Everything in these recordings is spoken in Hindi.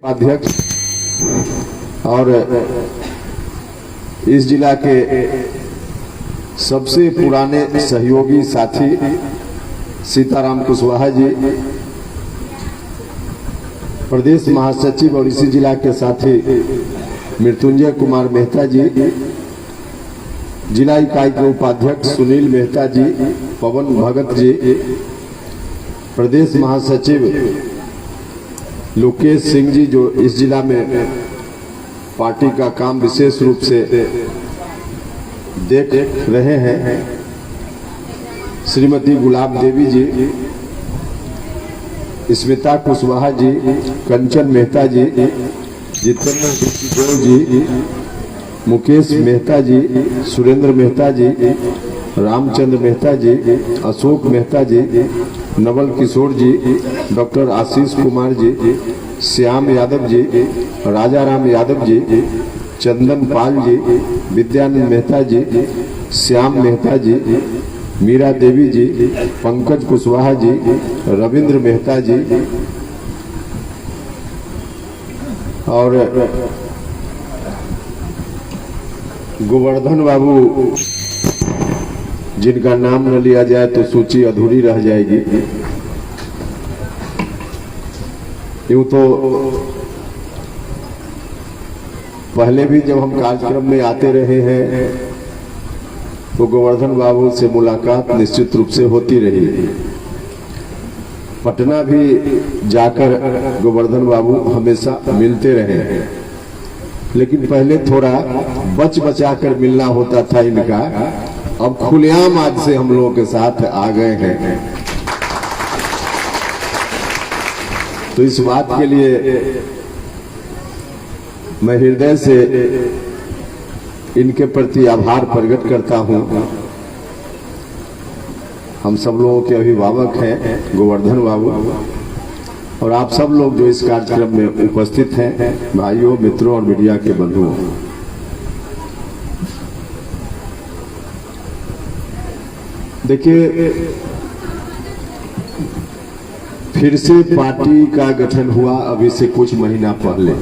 अध्यक्ष और इस जिला के सबसे पुराने सहयोगी साथी सीताराम कुशवाहा जी, प्रदेश महासचिव और इसी जिला के साथी मृत्युंजय कुमार मेहता जी, जिला इकाई के उपाध्यक्ष सुनील मेहता जी, पवन भगत जी, प्रदेश महासचिव लोकेश सिंह जी जो इस जिला में पार्टी का काम विशेष रूप से देख रहे हैं, श्रीमती गुलाब देवी जी, स्मिता कुशवाहा जी, कंचन मेहता जी, जितेंद्र जी, मुकेश मेहता जी, सुरेंद्र मेहता जी, रामचंद्र मेहता जी, अशोक मेहता जी, नवल किशोर जी, डॉक्टर आशीष कुमार जी, श्याम यादव जी, राजा राम यादव जी, चंदन पाल जी, विद्यानंद मेहता जी, श्याम मेहता जी, मीरा देवी जी, पंकज कुशवाहा जी, रविंद्र मेहता जी और गोवर्धन बाबू, जिनका नाम न लिया जाए तो सूची अधूरी रह जाएगी। यूं तो पहले भी जब हम कार्यक्रम में आते रहे हैं तो गोवर्धन बाबू से मुलाकात निश्चित रूप से होती रही। पटना भी जाकर गोवर्धन बाबू हमेशा मिलते रहे, लेकिन पहले थोड़ा बच बचा कर मिलना होता था इनका। अब खुलेआम आज से हम लोगों के साथ आ गए हैं, तो इस बात के लिए मैं हृदय से इनके प्रति आभार प्रकट करता हूं। हम सब लोगों के अभिभावक हैं गोवर्धन बाबू, और आप सब लोग जो इस कार्यक्रम में उपस्थित हैं, भाइयों, मित्रों और मीडिया के बंधुओं, देखिए फिर से पार्टी का गठन हुआ अभी से कुछ महीना पहले,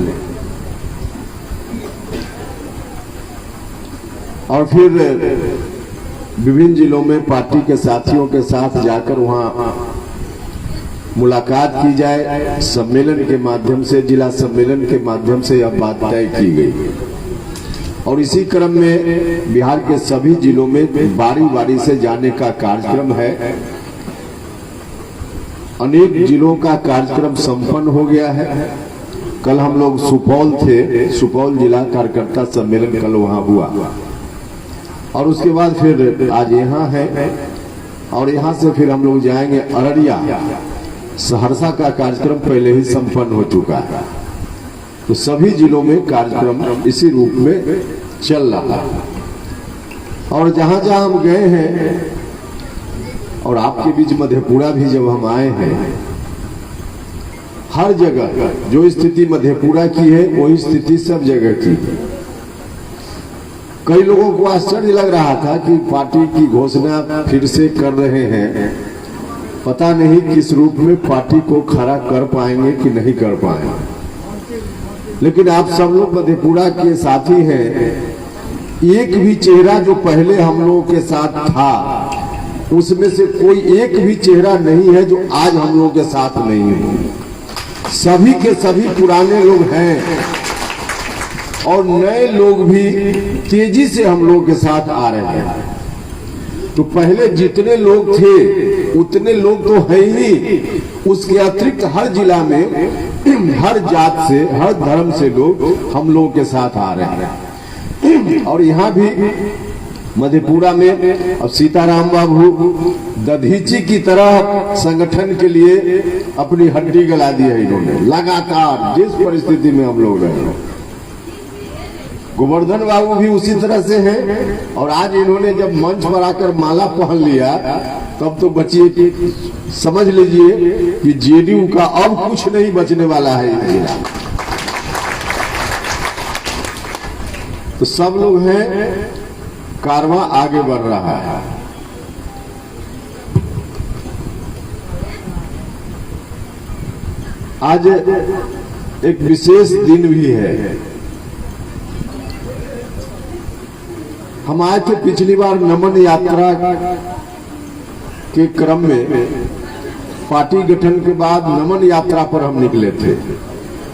और फिर विभिन्न जिलों में पार्टी के साथियों के साथ जाकर वहां मुलाकात की जाए, सम्मेलन के माध्यम से, जिला सम्मेलन के माध्यम से यह बात तय की गई। और इसी क्रम में बिहार के सभी जिलों में बारी बारी से जाने का कार्यक्रम है। अनेक जिलों का कार्यक्रम संपन्न हो गया है। कल हम लोग सुपौल थे, सुपौल जिला कार्यकर्ता सम्मेलन कल वहां हुआ, और उसके बाद फिर आज यहाँ है, और यहाँ से फिर हम लोग जाएंगे अररिया। सहरसा का कार्यक्रम पहले ही संपन्न हो चुका है, तो सभी जिलों में कार्यक्रम इसी रूप में चल रहा है। और जहां जहां हम गए हैं, और आपके बीच मधेपुरा भी जब हम आए हैं, हर जगह जो स्थिति मधेपुरा की है वही स्थिति सब जगह की है। कई लोगों को आश्चर्य लग रहा था कि पार्टी की घोषणा फिर से कर रहे हैं, पता नहीं किस रूप में पार्टी को खड़ा कर पाएंगे कि नहीं कर पाएंगे। लेकिन आप सब लोग मधेपुरा के साथी हैं। एक भी चेहरा जो पहले हम लोगों के साथ था, उसमें से कोई एक भी चेहरा नहीं है जो आज हम लोगों के साथ नहीं है। सभी के सभी पुराने लोग हैं, और नए लोग भी तेजी से हम लोगों के साथ आ रहे हैं। तो पहले जितने लोग थे उतने लोग तो है ही, उसके अतिरिक्त हर जिला में हर जात से, हर धर्म से लोग हम लोगों के साथ आ रहे हैं। और यहाँ भी मधेपुरा में अब सीताराम बाबू दधीची की तरह संगठन के लिए अपनी हड्डी गला दी है इन्होंने, लगातार जिस परिस्थिति में हम लोग रहे। गोवर्धन बाबू भी उसी तरह से हैं, और आज इन्होंने जब मंच पर आकर माला पहन लिया, तब तो बचिए कि समझ लीजिए कि जेडीयू का अब कुछ नहीं बचने वाला है इस जिला। तो सब लोग हैं, कारवां आगे बढ़ रहा है। आज एक विशेष दिन भी है। हम आए थे पिछली बार नमन यात्रा के क्रम में, पार्टी गठन के बाद नमन यात्रा पर हम निकले थे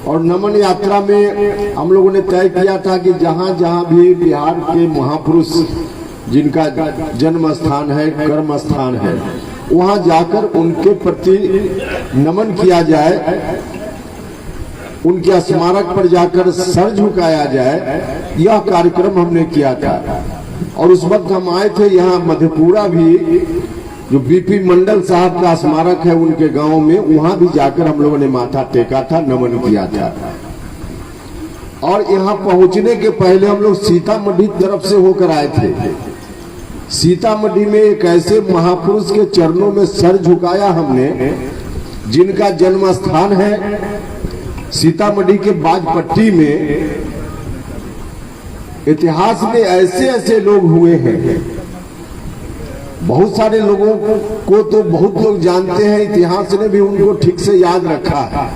और नमन यात्रा में हम लोगों ने तय किया था कि जहां जहां भी बिहार के महापुरुष जिनका जन्म स्थान है, कर्म स्थान है, वहां जाकर उनके प्रति नमन किया जाए, उनके स्मारक पर जाकर सर झुकाया जाए। यह कार्यक्रम हमने किया था और उस वक्त हम आए थे यहाँ मधेपुरा भी, जो बीपी मंडल साहब का स्मारक है उनके गांव में, वहां भी जाकर हम लोगों ने माथा टेका था, नमन किया था। और यहाँ पहुंचने के पहले हम लोग सीतामढ़ी तरफ से होकर आए थे। सीतामढ़ी में एक ऐसे महापुरुष के चरणों में सर झुकाया हमने जिनका जन्म स्थान है सीतामढ़ी के बाजपट्टी में। इतिहास में ऐसे ऐसे लोग हुए हैं, बहुत सारे लोगों को तो बहुत लोग जानते हैं, इतिहास ने भी उनको ठीक से याद रखा है,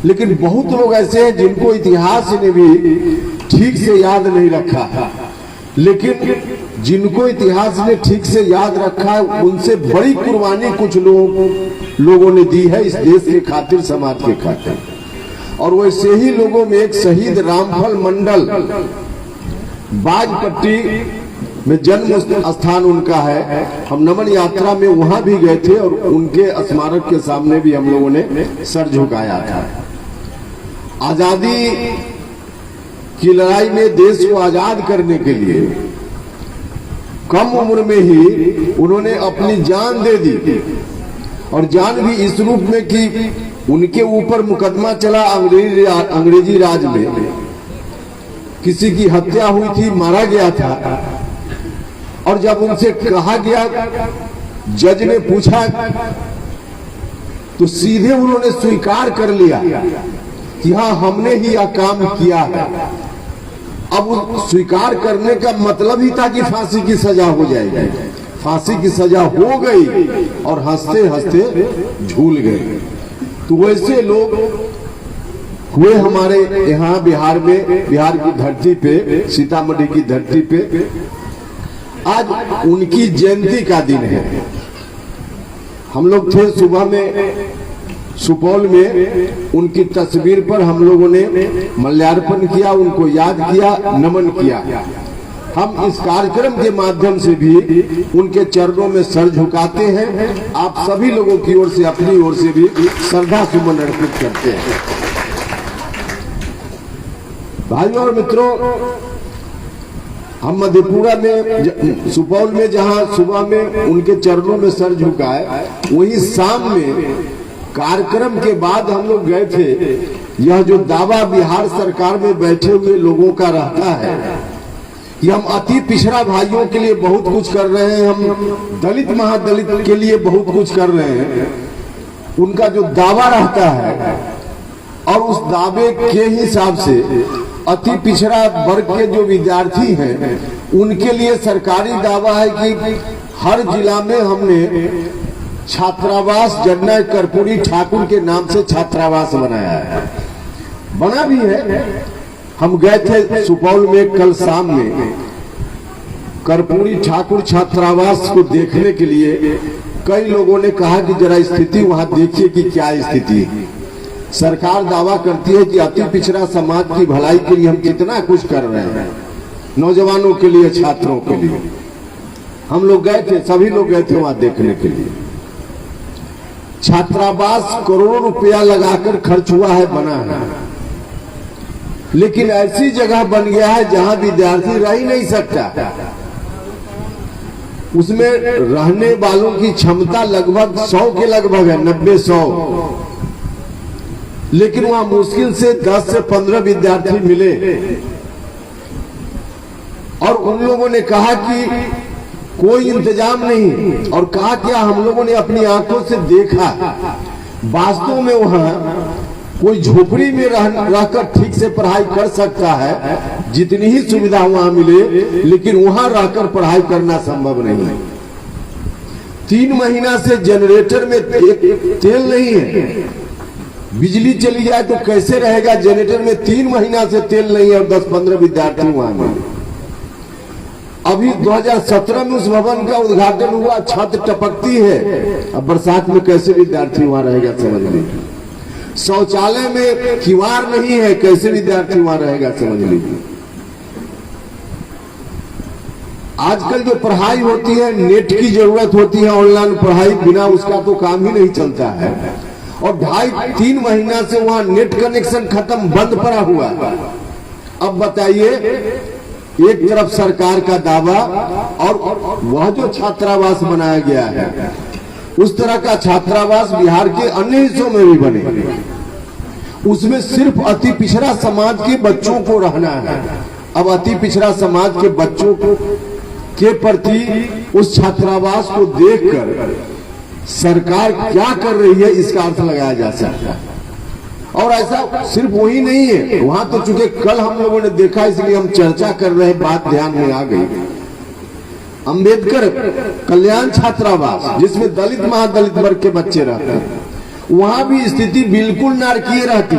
लेकिन बहुत लोग ऐसे हैं जिनको इतिहास ने भी ठीक से याद नहीं रखा। लेकिन जिनको इतिहास ने ठीक से याद रखा है, उनसे बड़ी कुर्बानी कुछ लोगों ने दी है इस देश के खातिर, समाज के खातिर। और वैसे ही लोगों में एक शहीद रामफल मंडल, बाजपट्टी में जन्म स्थान उनका है। हम नमन यात्रा में वहां भी गए थे और उनके स्मारक के सामने भी हम लोगों ने सर झुकाया था। आजादी की लड़ाई में देश को आजाद करने के लिए कम उम्र में ही उन्होंने अपनी जान दे दी, और जान भी इस रूप में कि उनके ऊपर मुकदमा चला अंग्रेजी राज में, किसी की हत्या हुई थी, मारा गया था। और जब उनसे कहा गया, जज ने पूछा, तो सीधे उन्होंने स्वीकार कर लिया कि हाँ, हमने ही यह काम किया है। अब स्वीकार करने का मतलब ही था कि फांसी की सजा हो जाएगी। फांसी की सजा हो गई और हंसते हंसते झूल गए। तो वैसे लोग हुए हमारे यहाँ बिहार में, बिहार की धरती पे, सीतामढ़ी की धरती पे। आज उनकी जयंती का दिन है। हम लोग थे सुबह में सुपौल में, उनकी तस्वीर पर हम लोगों ने माल्यार्पण किया, उनको याद किया, नमन किया। हम इस कार्यक्रम के माध्यम से भी उनके चरणों में सर झुकाते हैं। आप सभी लोगों की ओर से, अपनी ओर से भी श्रद्धा सुमन अर्पित करते हैं। भाइयों और मित्रों, हम मधेपुरा में, सुपौल में जहां सुबह में उनके चरणों में सर झुकाए, वही शाम में कार्यक्रम के बाद हम लोग गए थे। यह जो दावा बिहार सरकार में बैठे हुए लोगों का रहता है कि हम अति पिछड़ा भाइयों के लिए बहुत कुछ कर रहे हैं, हम दलित महादलित के लिए बहुत कुछ कर रहे हैं, उनका जो दावा रहता है, और उस दावे के हिसाब से अति पिछड़ा वर्ग के जो विद्यार्थी हैं, उनके लिए सरकारी दावा है कि हर जिला में हमने छात्रावास जननायक कर्पूरी ठाकुर के नाम से छात्रावास बनाया है, बना भी है। हम गए थे सुपौल में कल शाम में कर्पूरी ठाकुर छात्रावास को देखने के लिए। कई लोगों ने कहा कि जरा स्थिति वहां देखिए कि क्या स्थिति है। सरकार दावा करती है कि अति पिछड़ा समाज की भलाई के लिए हम कितना कुछ कर रहे हैं, नौजवानों के लिए, छात्रों के लिए। हम लोग गए थे, सभी लोग गए थे वहां देखने के लिए। छात्रावास करोड़ों रुपया लगाकर खर्च हुआ है, बना है, लेकिन ऐसी जगह बन गया है जहां विद्यार्थी रह ही नहीं सकता। उसमें रहने वालों की क्षमता लगभग 100 के लगभग है, 90-100, लेकिन वहां मुश्किल से 10 से 15 विद्यार्थी मिले। और उन लोगों ने कहा कि कोई इंतजाम नहीं, और कहा क्या, हम लोगों ने अपनी आंखों से देखा, वास्तव में वहां कोई झोपड़ी में रहकर ठीक से पढ़ाई कर सकता है, जितनी ही सुविधा वहां मिले, लेकिन वहां रहकर पढ़ाई करना संभव नहीं है। 3 महीना से जनरेटर में तेल नहीं है, बिजली चली जाए तो कैसे रहेगा? जनरेटर में 3 महीना से तेल नहीं है और 10-15 विद्यार्थी वहां में। अभी 2017 में उस भवन का उद्घाटन हुआ, छत टपकती है, अब बरसात में कैसे विद्यार्थी वहां रहेगा समझ लीजिए। शौचालय में किवाड़ नहीं है, कैसे विद्यार्थी वहां रहेगा समझ लीजिए। आजकल जो पढ़ाई होती है, नेट की जरूरत होती है, ऑनलाइन पढ़ाई, बिना उसका तो काम ही नहीं चलता है। और 2.5-3 महीना से वहां नेट कनेक्शन खत्म, बंद पड़ा हुआ। अब बताइए, एक तरफ सरकार का दावा और वह जो छात्रावास बनाया गया है, उस तरह का छात्रावास बिहार के अन्य हिस्सों में भी बने, उसमें सिर्फ अति पिछड़ा समाज के बच्चों को रहना है। अब अति पिछड़ा समाज के बच्चों के प्रति उस छात्रावास को देखकर सरकार क्या कर रही है, इसका अर्थ लगाया जा सकता है। और ऐसा सिर्फ वही नहीं है, वहां तो चूंकि कल हम लोगों ने देखा, इसलिए हम चर्चा कर रहे हैं, बात ध्यान में आ गई। अंबेडकर कल्याण छात्रावास, जिसमें दलित महादलित वर्ग के बच्चे रहते हैं, वहां भी स्थिति बिल्कुल नारकीय रहती।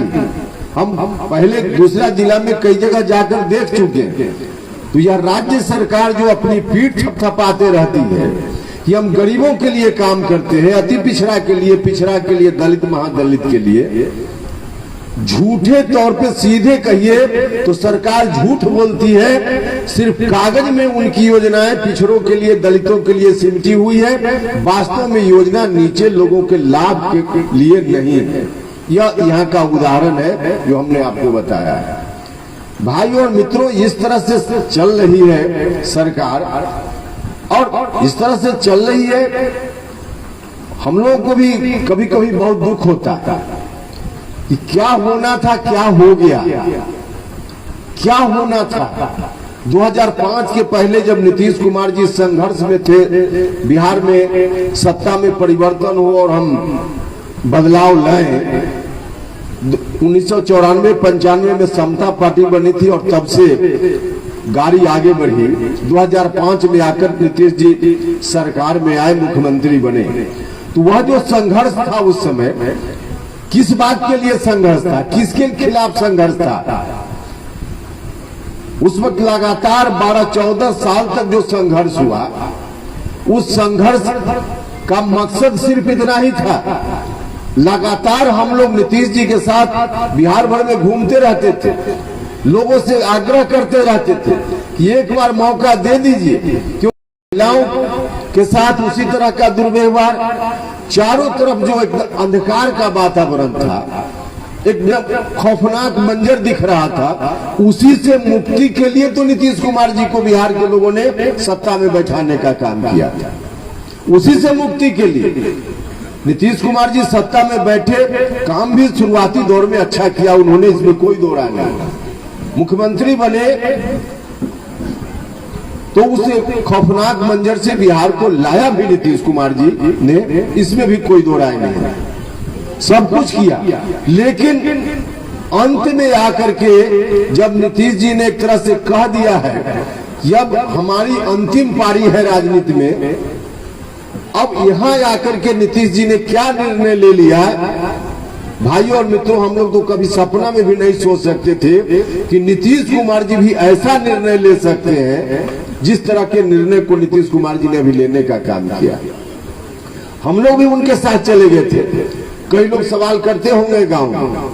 हम पहले दूसरा जिला में कई जगह जाकर देख चुके हैं। तो यह राज्य सरकार जो अपनी पीठ थपथपाते रहती है कि हम गरीबों के लिए काम करते हैं, अति पिछड़ा के लिए, दलित महादलित के लिए, झूठे तौर पे सीधे कहिए तो सरकार झूठ बोलती है। सिर्फ कागज में उनकी योजनाएं पिछड़ों के लिए, दलितों के लिए सिमटी हुई है, वास्तव में योजना नीचे लोगों के लाभ के लिए नहीं है। यह यहाँ का उदाहरण है जो हमने आपको बताया है। भाई और मित्रों, इस तरह से चल रही है सरकार, और इस तरह से चल रही है, हम लोगों को भी कभी कभी बहुत दुख होता है कि क्या होना था, क्या हो गया, क्या होना था। 2005 के पहले जब नीतीश कुमार जी संघर्ष में थे, बिहार में सत्ता में परिवर्तन हो और हम बदलाव लाए, 1994-95 में समता पार्टी बनी थी और तब से गाड़ी आगे बढ़ी। 2005 में आकर नीतीश जी सरकार में आए, मुख्यमंत्री बने। तो वह जो संघर्ष था उस समय, किस बात के लिए संघर्ष था, किसके खिलाफ संघर्ष था? उस वक्त लगातार 12-14 साल तक जो संघर्ष हुआ, उस संघर्ष का मकसद सिर्फ इतना ही था। लगातार हम लोग नीतीश जी के साथ बिहार भर में घूमते रहते थे, लोगों से आग्रह करते रहते थे कि एक बार मौका दे दीजिए, क्योंकि महिलाओं के साथ उसी तरह का दुर्व्यवहार, चारों तरफ जो एक अंधकार का वातावरण था, एकदम खौफनाक मंजर दिख रहा था, उसी से मुक्ति के लिए तो नीतीश कुमार जी को बिहार के लोगों ने सत्ता में बैठाने का काम किया था। उसी से मुक्ति के लिए नीतीश कुमार जी सत्ता में बैठे, काम भी शुरुआती दौर में अच्छा किया उन्होंने, इसमें कोई दो राय नहीं। मुख्यमंत्री बने तो उस खौफनाक मंजर से बिहार को लाया भी नीतीश कुमार जी ने, इसमें भी कोई दो राय नहीं। सब कुछ किया, लेकिन अंत में आकर के जब नीतीश जी ने एक तरह से कह दिया है कि अब हमारी अंतिम पारी है राजनीति में, अब यहां आकर के नीतीश जी ने क्या निर्णय ले लिया है, भाइयों और मित्रों, हम लोग तो कभी सपना में भी नहीं सोच सकते थे कि नीतीश कुमार जी भी ऐसा निर्णय ले सकते हैं जिस तरह के निर्णय को नीतीश कुमार जी ने अभी लेने का काम किया। हम लोग भी उनके साथ चले गए थे। कई लोग सवाल करते होंगे गांव में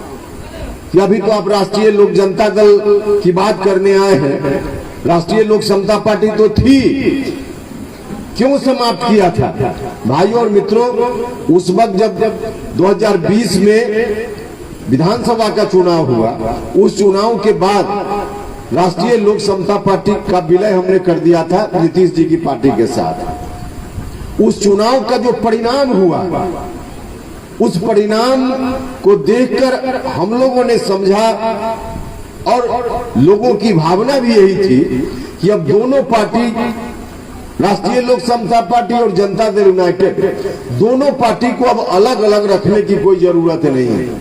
कि अभी तो आप राष्ट्रीय लोक जनता दल की बात करने आए हैं, राष्ट्रीय लोक समता पार्टी तो थी, क्यों समाप्त किया था? भाइयों और मित्रों, उस वक्त जब 2020 में विधानसभा का चुनाव हुआ, उस चुनाव के बाद राष्ट्रीय लोक समता पार्टी का विलय हमने कर दिया था नीतीश जी की पार्टी के साथ। उस चुनाव का जो परिणाम हुआ, उस परिणाम को देखकर हम लोगों ने समझा, और लोगों की भावना भी यही थी कि अब दोनों पार्टी, राष्ट्रीय लोक समता पार्टी और जनता दल यूनाइटेड, दोनों पार्टी को अब अलग अलग रखने की कोई जरूरत नहीं है,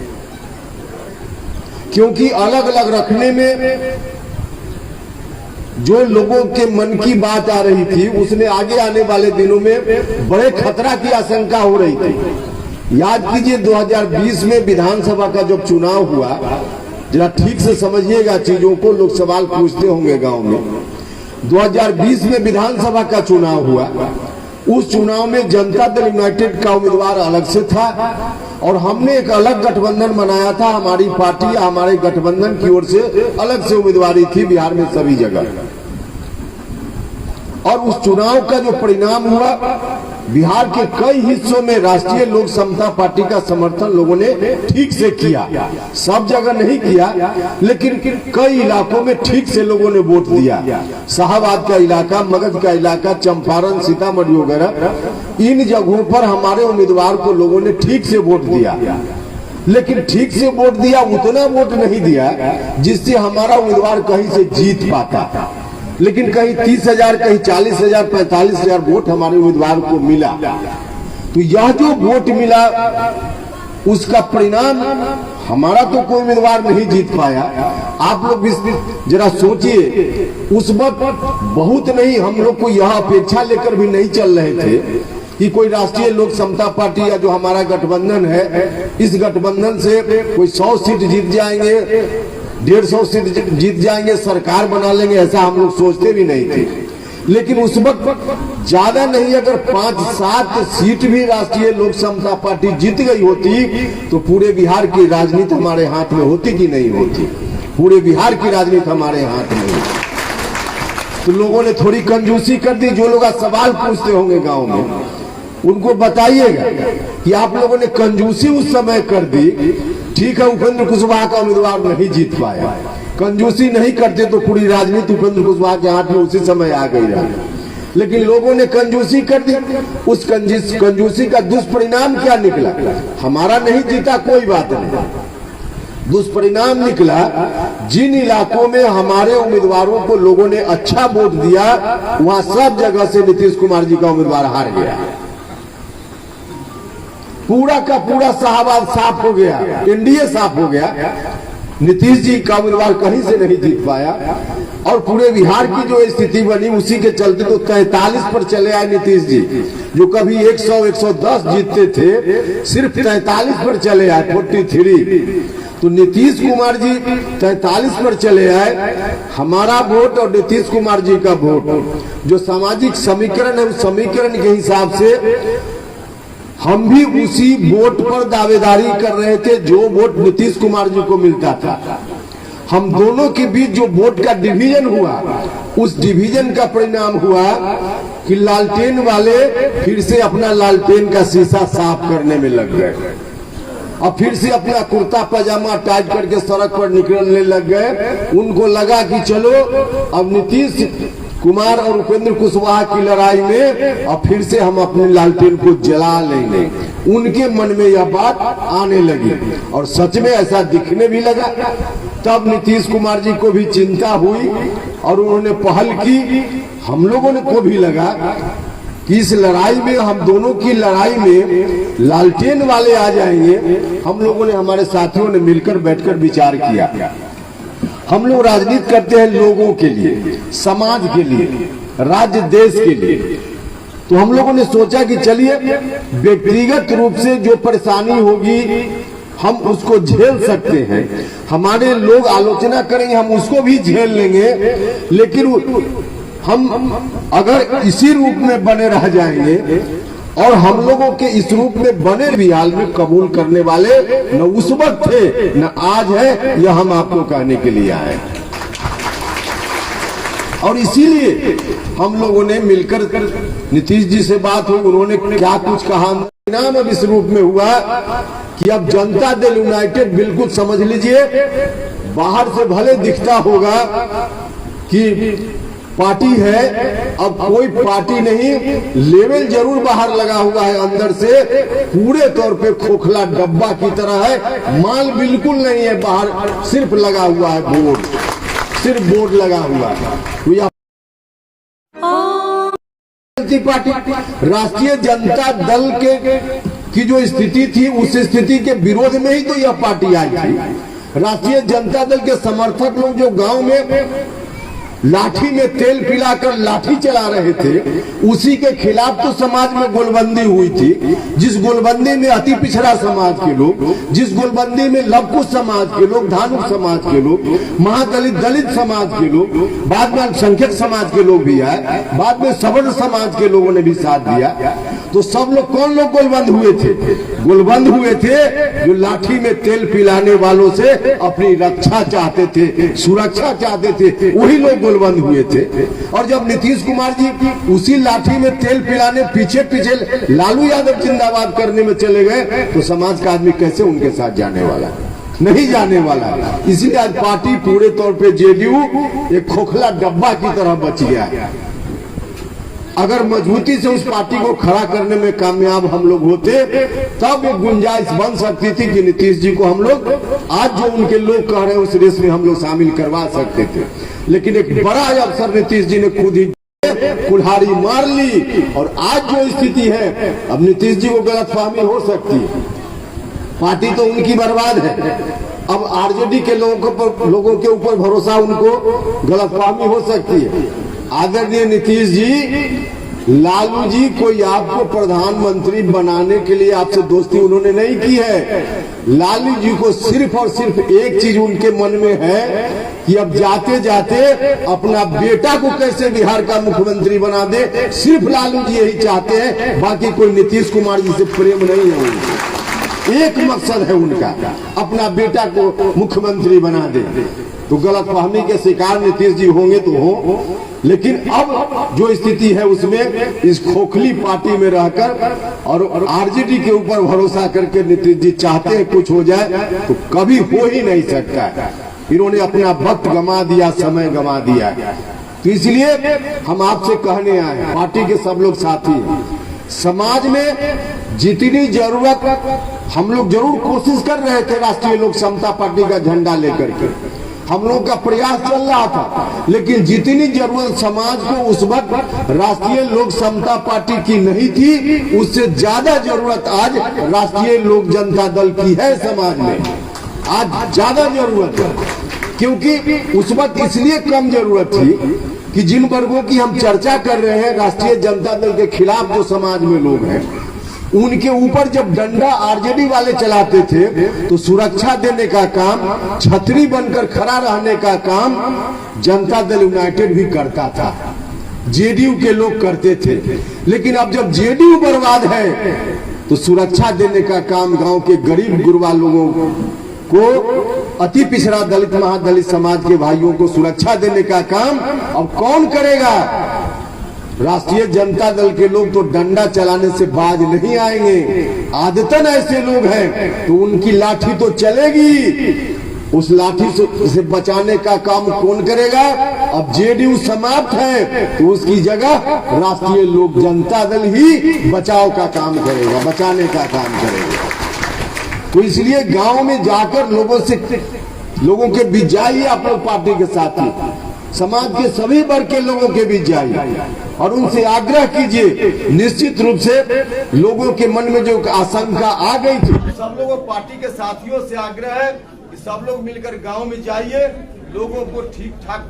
क्योंकि अलग अलग रखने में जो लोगों के मन की बात आ रही थी, उसने आगे आने वाले दिनों में बड़े खतरा की आशंका हो रही थी। याद कीजिए 2020 में विधानसभा का जब चुनाव हुआ, जरा ठीक से समझिएगा चीजों को, लोग सवाल पूछते होंगे गांव में। 2020 में विधानसभा का चुनाव हुआ, उस चुनाव में जनता दल यूनाइटेड का उम्मीदवार अलग से था और हमने एक अलग गठबंधन बनाया था। हमारी पार्टी हमारे गठबंधन की ओर से अलग से उम्मीदवारी थी बिहार में सभी जगह। और उस चुनाव का जो परिणाम हुआ, बिहार के कई हिस्सों में राष्ट्रीय लोक समता पार्टी का समर्थन लोगों ने ठीक से किया। सब जगह नहीं किया, लेकिन कई इलाकों में ठीक से लोगों ने वोट दिया। शाहबाद का इलाका, मगध का इलाका, चंपारण, सीतामढ़ी वगैरह, इन जगहों पर हमारे उम्मीदवार को लोगों ने ठीक से वोट दिया। लेकिन ठीक से वोट दिया, उतना वोट नहीं दिया जिससे हमारा उम्मीदवार कहीं से जीत पाता। लेकिन कहीं 30,000, कहीं 40,000, 45,000 वोट हमारे उम्मीदवार को मिला। तो यह जो वोट मिला, उसका परिणाम हमारा तो कोई उम्मीदवार नहीं जीत पाया। आप लोग जरा सोचिए, उस वक्त बहुत नहीं, हम लोग को यह अपेक्षा लेकर भी नहीं चल रहे थे कि कोई राष्ट्रीय लोक समता पार्टी या जो हमारा गठबंधन है, इस गठबंधन से कोई 100 सीट जीत जाएंगे, 150 सीट जीत जाएंगे, सरकार बना लेंगे, ऐसा हम लोग सोचते भी नहीं थे। लेकिन उस वक्त ज्यादा नहीं, अगर 5-7 सीट भी राष्ट्रीय लोक समता पार्टी जीत गई होती तो पूरे बिहार की राजनीति हमारे हाथ में होती कि नहीं होती? पूरे बिहार की राजनीति हमारे हाथ में होती। तो लोगों ने थोड़ी कंजूसी कर दी। जो लोग सवाल पूछते होंगे गांव में, उनको बताइएगा कि आप लोगों ने कंजूसी उस समय कर दी। ठीक है, उपेंद्र कुशवाहा का उम्मीदवार नहीं जीत पाया, कंजूसी नहीं करते तो पूरी राजनीति उपेंद्र कुशवाहा के हाथ में उसी समय आ गई रहा। लेकिन लोगों ने कंजूसी कर दी। उस कंजूसी का दुष्परिणाम क्या निकला? हमारा नहीं जीता कोई बात नहीं, दुष्परिणाम निकला जिन इलाकों में हमारे उम्मीदवारों को लोगों ने अच्छा वोट दिया, वहां सब जगह से नीतीश कुमार जी का उम्मीदवार हार गया। पूरा का पूरा शाहबाद साफ हो गया, एनडीए साफ हो गया। नीतीश जी का उम्मीदवार कहीं से नहीं जीत पाया। और पूरे बिहार की जो स्थिति बनी, उसी के चलते तो 43 पर चले आए नीतीश जी, जो कभी 100-110 जीतते थे, सिर्फ 43 पर चले आए, 43। तो नीतीश कुमार जी 43 पर चले आए। हमारा वोट और नीतीश कुमार जी का वोट, जो सामाजिक समीकरण है, उस समीकरण के हिसाब से हम भी उसी वोट पर दावेदारी कर रहे थे जो वोट नीतीश कुमार जी को मिलता था। हम दोनों के बीच जो वोट का डिवीजन हुआ, उस डिवीजन का परिणाम हुआ कि लालटेन वाले फिर से अपना लालटेन का शीशा साफ करने में लग गए और फिर से अपना कुर्ता पजामा टाइट करके सड़क पर निकलने लग गए। उनको लगा कि चलो अब नीतीश कुमार और उपेंद्र कुशवाहा की लड़ाई में अब फिर से हम अपने लालटेन को जला लेंगे। उनके मन में यह बात आने लगी और सच में ऐसा दिखने भी लगा। तब नीतीश कुमार जी को भी चिंता हुई और उन्होंने पहल की। हम लोगों को भी लगा कि इस लड़ाई में, हम दोनों की लड़ाई में लालटेन वाले आ जाएंगे। हम लोगों ने, हमारे साथियों ने मिलकर बैठकर विचार किया। हम लोग राजनीति करते हैं लोगों के लिए, समाज के लिए, राज्य देश के लिए। तो हम लोगों ने सोचा कि चलिए व्यक्तिगत रूप से जो परेशानी होगी हम उसको झेल सकते हैं। हमारे लोग आलोचना करेंगे, हम उसको भी झेल लेंगे। लेकिन हम अगर इसी रूप में बने रह जाएंगे और हम लोगों के इस रूप में बने भी हाल में कबूल करने वाले न उस वक्त थे न आज है, यह हम आपको कहने के लिए आए। और इसीलिए हम लोगों ने मिलकर, नीतीश जी से बात हुई, उन्होंने क्या कुछ कहा। परिणाम अब इस रूप में हुआ कि अब जनता दल यूनाइटेड, बिल्कुल समझ लीजिए, बाहर से भले दिखता होगा कि पार्टी है, अब कोई पार्टी नहीं, लेवल जरूर बाहर लगा हुआ है, अंदर से पूरे तौर पे खोखला डब्बा की तरह है। माल बिल्कुल नहीं है, बाहर सिर्फ लगा हुआ है बोर्ड, सिर्फ बोर्ड लगा हुआ है। पार्टी राष्ट्रीय जनता दल की जो स्थिति थी, उस स्थिति के विरोध में ही तो यह पार्टी आई थी। राष्ट्रीय जनता दल के समर्थक लोग जो गांव में लाठी में तेल पिलाकर लाठी चला रहे थे, उसी के खिलाफ तो समाज में गोलबंदी हुई थी। जिस गोलबंदी में अति पिछड़ा समाज के लोग, जिस गोलबंदी में लवकुश समाज के लोग, धानुक समाज के लोग, महादलित दलित समाज के लोग, बाद में अल्पसंख्यक समाज के लोग भी आए, बाद में सवर्ण समाज के लोगों ने भी साथ दिया। तो सब लोग कौन लोग गोलबंद हुए थे? गोलबंद हुए थे जो लाठी में तेल पिलाने वालों से अपनी रक्षा चाहते थे, सुरक्षा चाहते थे, वही लोग गोलबंद हुए थे। और जब नीतीश कुमार जी उसी लाठी में तेल पिलाने पीछे पीछे लालू यादव जिंदाबाद करने में चले गए, तो समाज का आदमी कैसे उनके साथ जाने वाला? नहीं जाने वाला। इसलिए आज पार्टी पूरे तौर पे जेडीयू एक खोखला डब्बा की तरह बच गया है। अगर मजबूती से उस पार्टी को खड़ा करने में कामयाब हम लोग होते, तब एक गुंजाइश बन सकती थी कि नीतीश जी को हम लोग आज जो उनके लोग कह रहे हैं उस रेस में हम लोग शामिल करवा सकते थे। लेकिन एक बड़ा अवसर नीतीश जी ने खुद ही कुल्हाड़ी मार ली। और आज जो स्थिति है, अब नीतीश जी को गलतफहमी हो सकती है, पार्टी तो उनकी बर्बाद है। अब आरजेडी के लोगों के ऊपर भरोसा, उनको गलतफहमी हो सकती है। आदरणीय नीतीश जी, लालू जी कोई आपको प्रधानमंत्री बनाने के लिए आपसे दोस्ती उन्होंने नहीं की है। लालू जी को सिर्फ और सिर्फ एक चीज उनके मन में है कि अब जाते जाते अपना बेटा को कैसे बिहार का मुख्यमंत्री बना दे। सिर्फ लालू जी यही चाहते हैं, बाकी कोई नीतीश कुमार जी से प्रेम नहीं है उनको। एक मकसद है उनका, अपना बेटा को मुख्यमंत्री बना दे। तो गलतफहमी के शिकार नीतीश जी होंगे तो हो, लेकिन अब जो स्थिति है उसमें इस खोखली पार्टी में रहकर और आरजेडी के ऊपर भरोसा करके नीतीश जी चाहते हैं कुछ हो जाए, तो कभी हो ही नहीं सकता है। इन्होंने अपना वक्त गंवा दिया, समय गंवा दिया। तो इसलिए हम आपसे कहने आए, पार्टी के सब लोग साथी हैं, समाज में जितनी जरूरत, हम लोग जरूर कोशिश कर रहे थे राष्ट्रीय लोक समता पार्टी का झंडा लेकर के, हम लोग का प्रयास चल रहा था, लेकिन जितनी जरूरत समाज को उस वक्त राष्ट्रीय लोक समता पार्टी की नहीं थी, उससे ज्यादा जरूरत आज राष्ट्रीय लोक जनता दल की है। समाज में आज ज्यादा जरूरत है, क्योंकि उस वक्त इसलिए कम जरूरत थी कि जिन वर्गों की हम चर्चा कर रहे हैं, राष्ट्रीय जनता दल के खिलाफ जो समाज में लोग हैं, उनके ऊपर जब डंडा आरजेडी वाले चलाते थे, तो सुरक्षा देने का काम, छतरी बनकर खड़ा रहने का काम जनता दल यूनाइटेड भी करता था, जेडीयू के लोग करते थे। लेकिन अब जब जेडीयू बर्बाद है, तो सुरक्षा देने का काम गांव के गरीब गुरबा लोगों को, अति पिछड़ा दलित महादलित समाज के भाइयों को सुरक्षा देने का काम अब कौन करेगा? राष्ट्रीय जनता दल के लोग तो डंडा चलाने से बाज नहीं आएंगे। आदतन ऐसे लोग हैं, तो उनकी लाठी तो चलेगी। उस लाठी से बचाने का काम कौन करेगा? अब जेडीयू समाप्त है, तो उसकी जगह राष्ट्रीय लोक जनता दल ही बचाव का काम करेगा, बचाने का काम करेगा। तो इसलिए गांव में जाकर लोगों के बीच जाइए, आप लोग पार्टी के साथी, समाज के सभी वर्ग के लोगों के बीच जाइए और उनसे आग्रह कीजिए। निश्चित रूप से लोगों के मन में जो आशंका आ गई थी, सब लोगों पार्टी के साथियों से आग्रह है कि सब लोग मिलकर गांव में जाइए, लोगों को ठीक ठाक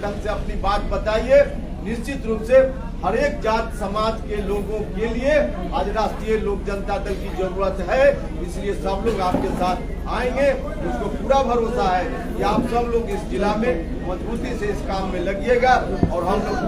ढंग से अपनी बात बताइए। निश्चित रूप से हर एक जात समाज के लोगों के लिए आज राष्ट्रीय लोक जनता दल की जरूरत है। इसलिए सब लोग आपके साथ आएंगे, उसको पूरा भरोसा है कि आप सब लोग इस जिला में मजबूती से इस काम में लगिएगा और हम लोग